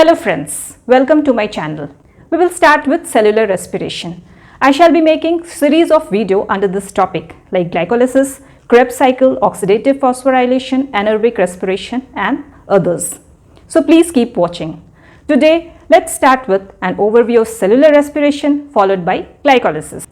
Hello friends, welcome to my channel. We will start with cellular respiration. I shall be making series of video under this topic like glycolysis, Krebs cycle, oxidative phosphorylation, anaerobic respiration and others. So please keep watching. Today let's start with an overview of cellular respiration followed by glycolysis.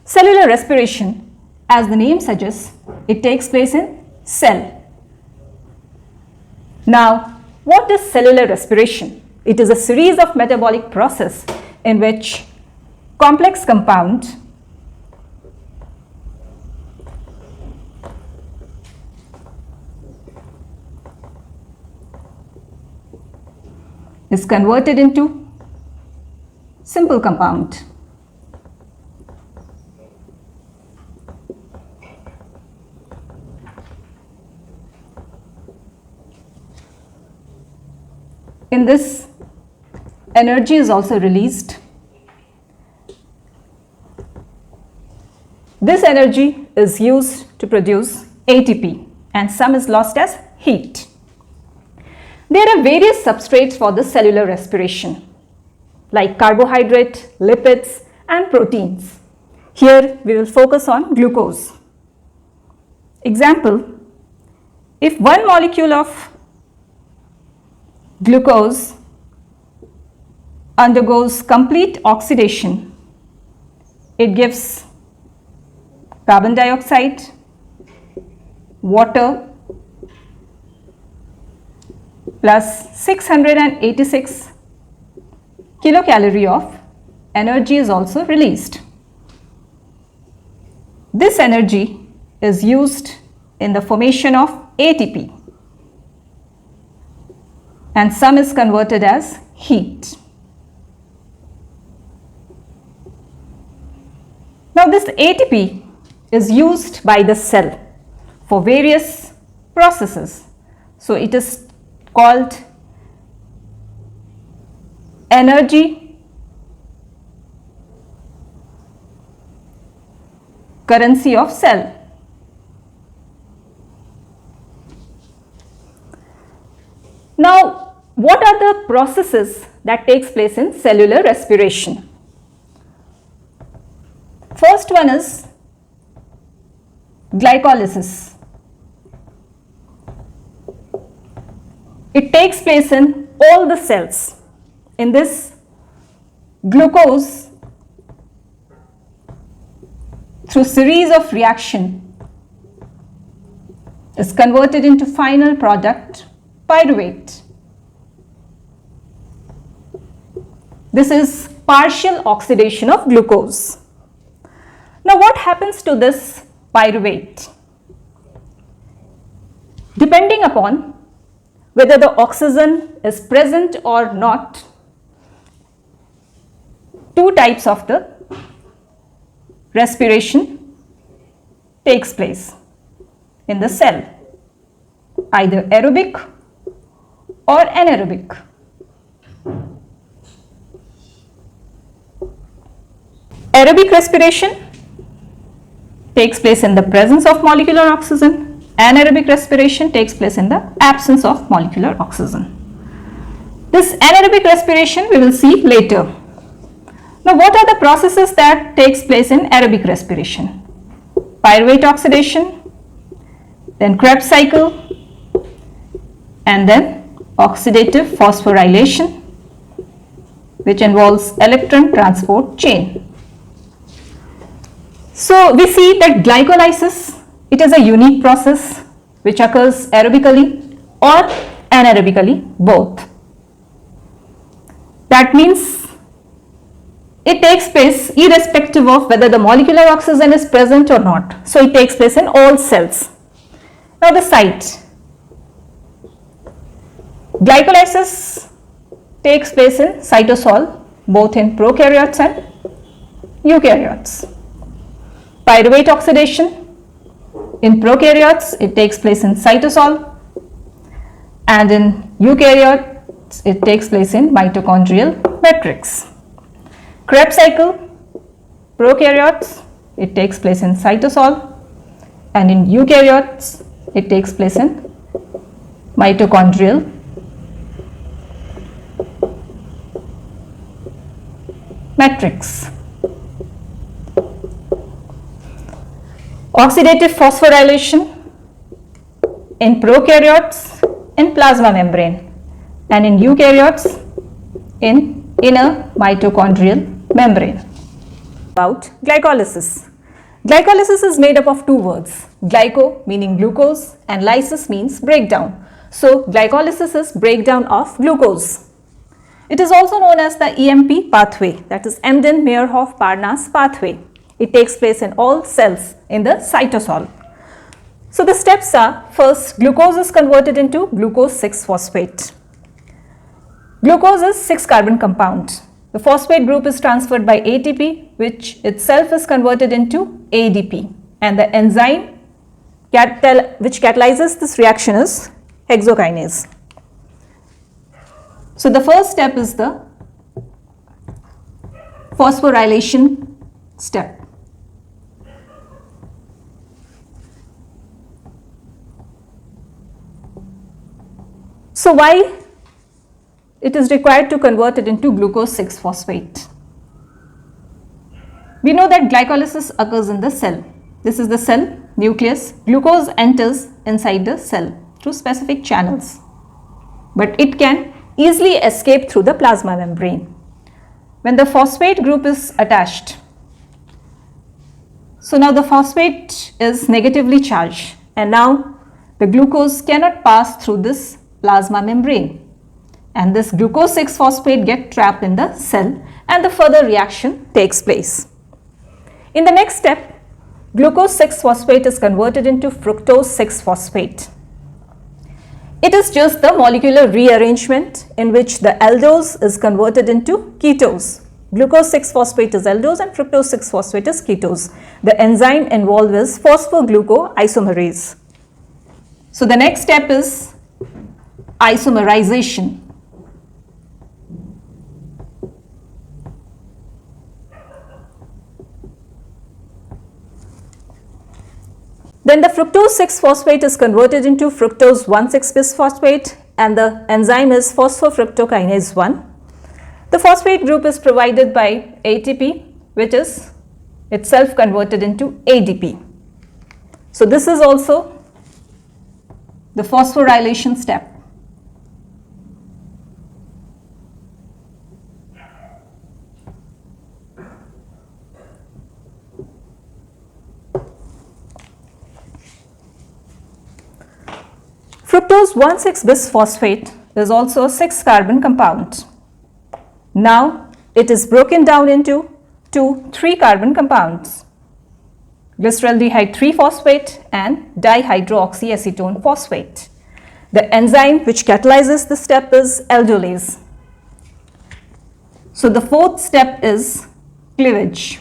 Cellular respiration, as the name suggests, it takes place in cell. Now, what is cellular respiration? It is a series of metabolic process in which complex compound is converted into simple compound. In this, energy is also released. This energy is used to produce ATP and some is lost as heat. There are various substrates for the cellular respiration like carbohydrate, lipids and proteins. Here we will focus on glucose. Example, if one molecule of glucose undergoes complete oxidation, it gives carbon dioxide, water plus 686 kilocalorie of energy is also released. This energy is used in the formation of ATP and some is converted as heat. Now this ATP is used by the cell for various processes. So it is called energy currency of cell. Now, what are the processes that takes place in cellular respiration? First one is glycolysis. It takes place in all the cells. In this, glucose through series of reaction is converted into final product pyruvate. This is partial oxidation of glucose. Now what happens to this pyruvate? Depending upon whether the oxygen is present or not, two types of the respiration takes place in the cell, either aerobic or anaerobic. Aerobic respiration takes place in the presence of molecular oxygen. Anaerobic respiration takes place in the absence of molecular oxygen. This anaerobic respiration we will see later. Now what are the processes that takes place in aerobic respiration? Pyruvate oxidation, then Krebs cycle, and then oxidative phosphorylation, which involves electron transport chain. So we see that glycolysis, it is a unique process which occurs aerobically or anaerobically, both. That means it takes place irrespective of whether the molecular oxygen is present or not. So it takes place in all cells. Now the site. Glycolysis takes place in cytosol, both in prokaryotes and eukaryotes. Pyruvate oxidation, in prokaryotes it takes place in cytosol and in eukaryotes it takes place in mitochondrial matrix. Krebs cycle, prokaryotes it takes place in cytosol and in eukaryotes it takes place in mitochondrial matrix. Oxidative phosphorylation in prokaryotes in plasma membrane, and in eukaryotes in inner mitochondrial membrane. About glycolysis. Glycolysis is made up of two words, glyco meaning glucose and lysis means breakdown. So glycolysis is breakdown of glucose. It is also known as the EMP pathway, that is Embden-Meyerhof-Parnas pathway. It takes place in all cells in the cytosol. So the steps are, first glucose is converted into glucose 6-phosphate. Glucose is 6-carbon compound. The phosphate group is transferred by ATP, which itself is converted into ADP, and the enzyme which catalyzes this reaction is hexokinase. So the first step is the phosphorylation step. So why it is required to convert it into glucose 6-phosphate? We know that glycolysis occurs in the cell. This is the cell nucleus. Glucose enters inside the cell through specific channels, but it can easily escape through the plasma membrane. When the phosphate group is attached, so now the phosphate is negatively charged, and now the glucose cannot pass through this plasma membrane, and this glucose 6-phosphate gets trapped in the cell, and the further reaction takes place. In the next step, glucose 6-phosphate is converted into fructose 6-phosphate. It is just the molecular rearrangement in which the aldose is converted into ketose. Glucose 6-phosphate is aldose and fructose 6-phosphate is ketose. The enzyme involved is phosphoglucoisomerase. So the next step is isomerization. Then the fructose 6-phosphate is converted into fructose 1,6-bisphosphate, and the enzyme is phosphofructokinase 1. The phosphate group is provided by ATP, which is itself converted into ADP. So this is also the phosphorylation step. Fructose 1,6-bisphosphate is also a 6-carbon compound. Now it is broken down into two 3-carbon compounds, glyceraldehyde 3-phosphate and dihydroxyacetone phosphate. The enzyme which catalyzes this step is aldolase. So the fourth step is cleavage.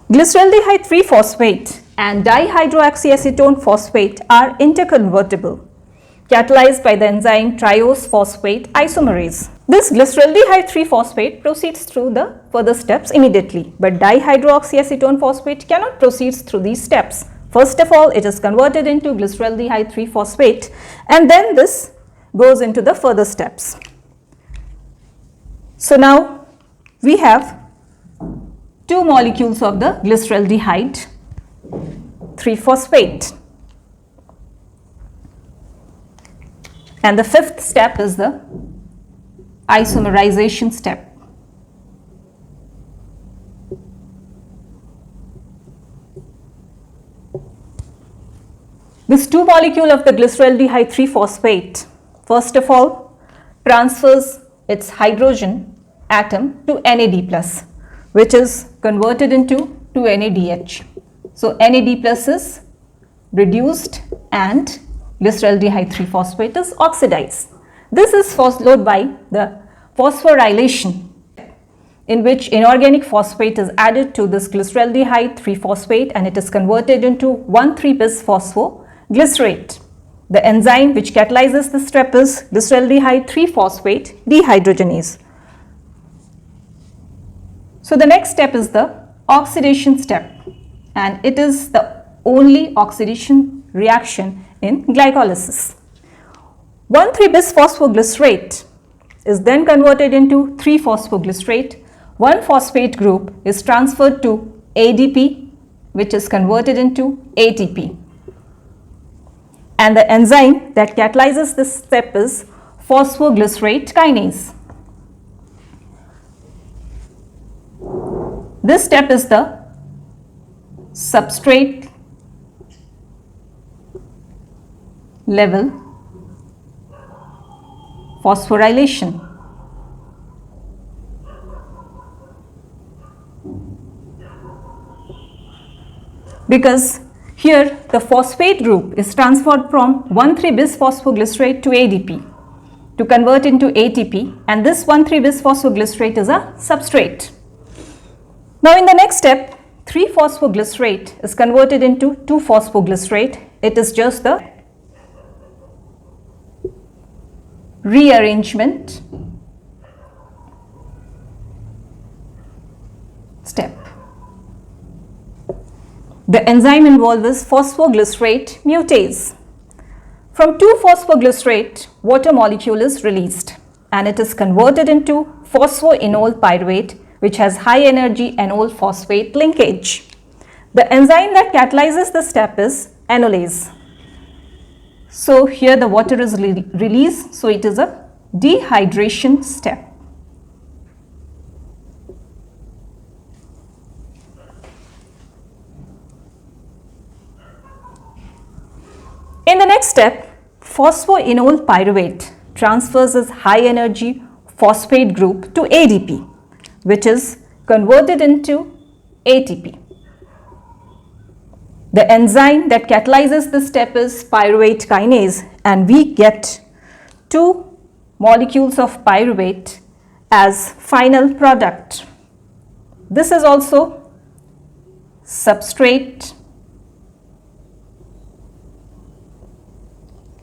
Glyceraldehyde 3-phosphate and dihydroxyacetone phosphate are interconvertible, catalyzed by the enzyme triose phosphate isomerase. This glyceraldehyde 3-phosphate proceeds through the further steps immediately, but dihydroxyacetone phosphate cannot proceed through these steps. First of all, it is converted into glyceraldehyde 3-phosphate, and then this goes into the further steps. So now we have two molecules of the glyceraldehyde 3-phosphate, and the fifth step is the isomerization step. This 2 molecule of the glyceraldehyde 3-phosphate first of all transfers its hydrogen atom to NAD+, which is converted into 2NADH. So NAD+ is reduced and glyceraldehyde 3-phosphate is oxidized. This is followed by the phosphorylation, in which inorganic phosphate is added to this glyceraldehyde 3-phosphate and it is converted into 1,3-bisphosphoglycerate. The enzyme which catalyzes this step is glyceraldehyde 3-phosphate dehydrogenase. So the next step is the oxidation step, and it is the only oxidation reaction in glycolysis. 1,3-bisphosphoglycerate is then converted into 3-phosphoglycerate. One phosphate group is transferred to ADP, which is converted into ATP. And the enzyme that catalyzes this step is phosphoglycerate kinase. This step is the substrate level phosphorylation. Because here the phosphate group is transferred from 1,3-bisphosphoglycerate to ADP to convert into ATP, and this 1,3-bisphosphoglycerate is a substrate. Now in the next step, 3-phosphoglycerate is converted into 2-phosphoglycerate. It is just the rearrangement step. The enzyme involved is phosphoglycerate mutase. From 2-phosphoglycerate, water molecule is released and it is converted into phosphoenol pyruvate, which has high energy enol phosphate linkage. The enzyme that catalyzes the step is enolase. So here the water is released, so it is a dehydration step. In the next step, phosphoenol pyruvate transfers its high energy phosphate group to ADP, which is converted into ATP. The enzyme that catalyzes this step is pyruvate kinase, and we get 2 molecules of pyruvate as final product. This is also substrate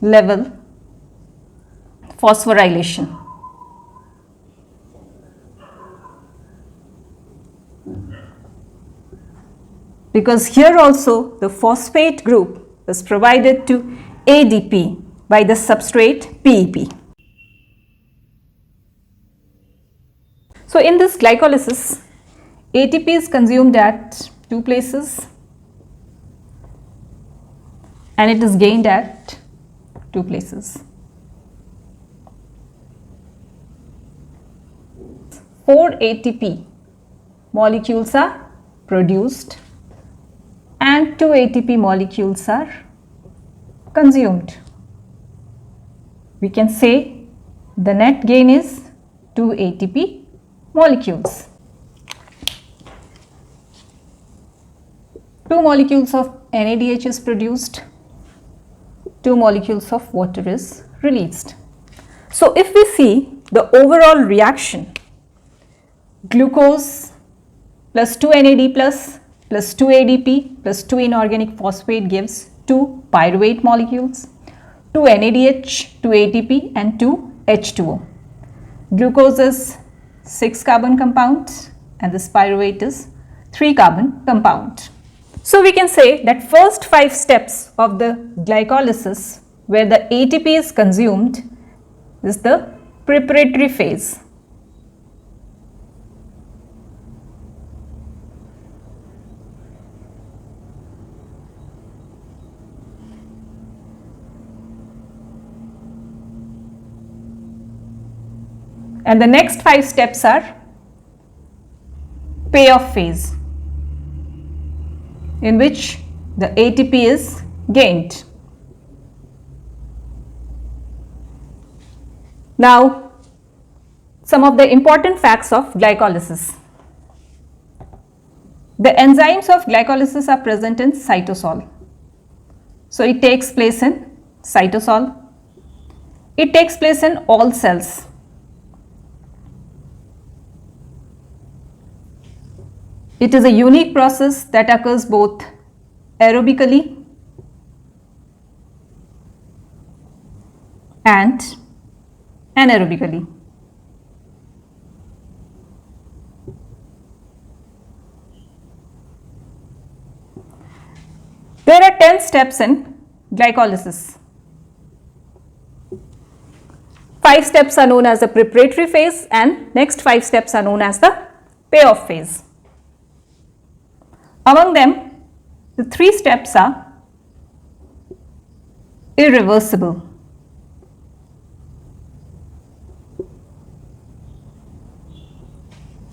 level phosphorylation. Because here also the phosphate group is provided to ADP by the substrate PEP. So in this glycolysis, ATP is consumed at 2 places and it is gained at 2 places. 4 ATP molecules are produced and 2 ATP molecules are consumed. We can say the net gain is 2 ATP molecules. 2 molecules of NADH is produced, 2 molecules of water is released. So if we see the overall reaction, glucose plus 2 NAD plus 2 ADP plus 2 inorganic phosphate gives 2 pyruvate molecules, 2 NADH, 2 ATP and 2 H2O. Glucose is 6 carbon compound and this pyruvate is 3 carbon compound. So we can say that first 5 steps of the glycolysis where the ATP is consumed is the preparatory phase. And the next 5 steps are payoff phase, in which the ATP is gained. Now, some of the important facts of glycolysis. The enzymes of glycolysis are present in cytosol. So, it takes place in cytosol. It takes place in all cells. It is a unique process that occurs both aerobically and anaerobically. There are 10 steps in glycolysis. 5 steps are known as the preparatory phase and next 5 steps are known as the payoff phase. Among them, the 3 steps are irreversible.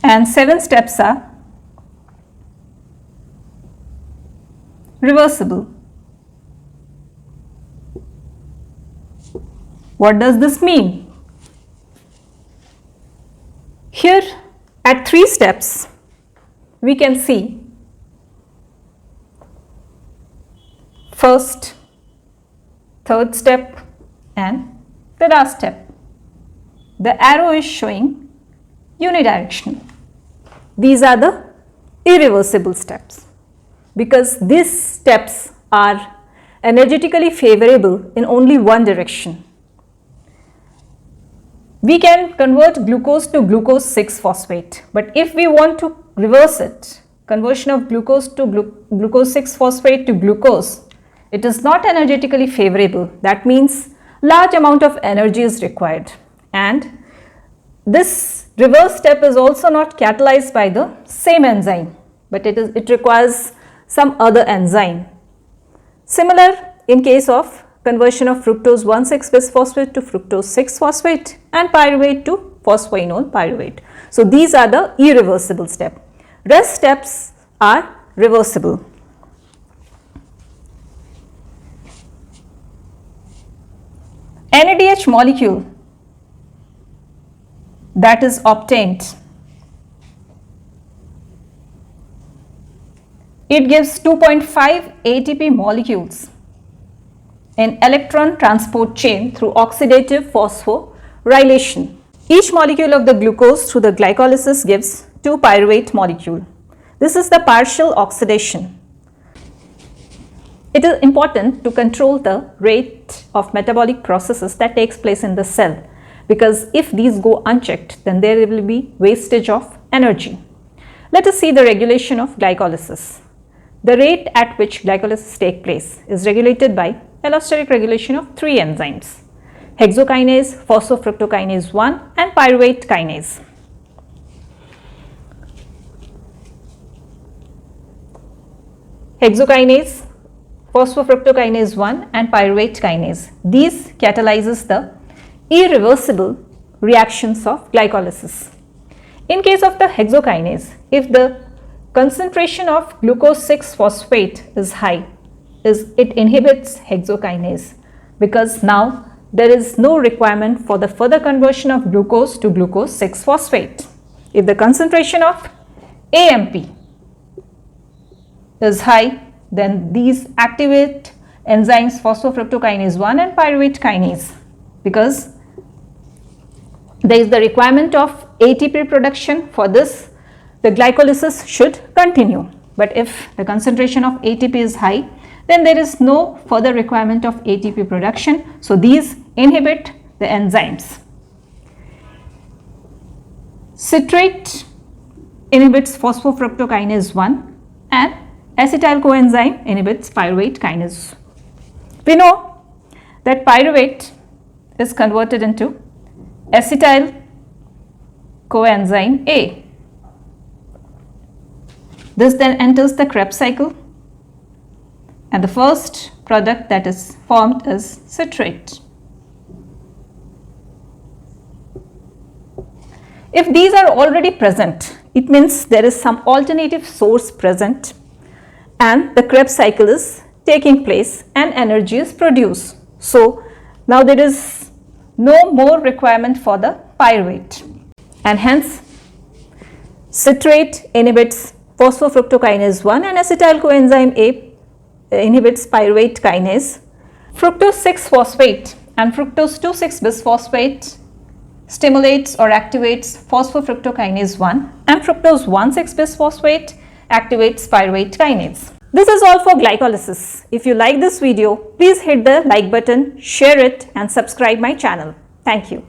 And 7 steps are reversible. What does this mean? Here at 3 steps, we can see first, third step and the last step. The arrow is showing unidirectional. These are the irreversible steps because these steps are energetically favorable in only one direction. We can convert glucose to glucose 6-phosphate, but if we want to reverse it, conversion of glucose to glucose 6-phosphate to glucose, it is not energetically favorable. That means large amount of energy is required, and this reverse step is also not catalyzed by the same enzyme, but it requires some other enzyme. Similar in case of conversion of fructose 1,6-bisphosphate to fructose 6-phosphate and pyruvate to phosphoenol pyruvate. So these are the irreversible steps. Rest steps are reversible. NADH molecule that is obtained, it gives 2.5 ATP molecules in electron transport chain through oxidative phosphorylation. Each molecule of the glucose through the glycolysis gives 2 pyruvate molecule. This is the partial oxidation. It is important to control the rate of metabolic processes that takes place in the cell, because if these go unchecked, then there will be wastage of energy. Let us see the regulation of glycolysis. The rate at which glycolysis takes place is regulated by allosteric regulation of 3 enzymes: hexokinase, phosphofructokinase 1 and pyruvate kinase. Hexokinase, phosphofructokinase 1 and pyruvate kinase. These catalyzes the irreversible reactions of glycolysis. In case of the hexokinase, if the concentration of glucose 6-phosphate is high, it inhibits hexokinase, because now there is no requirement for the further conversion of glucose to glucose 6-phosphate. If the concentration of AMP is high, then these activate enzymes phosphofructokinase 1 and pyruvate kinase, because there is the requirement of ATP production. For this, the glycolysis should continue. But if the concentration of ATP is high, then there is no further requirement of ATP production. So these inhibit the enzymes. Citrate inhibits phosphofructokinase 1 and acetyl coenzyme inhibits pyruvate kinase. We know that pyruvate is converted into acetyl coenzyme A. This then enters the Krebs cycle, and the first product that is formed is citrate. If these are already present, it means there is some alternative source present and the Krebs cycle is taking place and energy is produced. So now there is no more requirement for the pyruvate, and hence citrate inhibits phosphofructokinase 1 and acetyl coenzyme A inhibits pyruvate kinase. Fructose 6-phosphate and fructose 2,6-bisphosphate stimulates or activates phosphofructokinase 1 and fructose 1,6-bisphosphate activates pyruvate kinase. This is all for glycolysis. If you like this video, please hit the like button, share it and subscribe my channel. Thank you.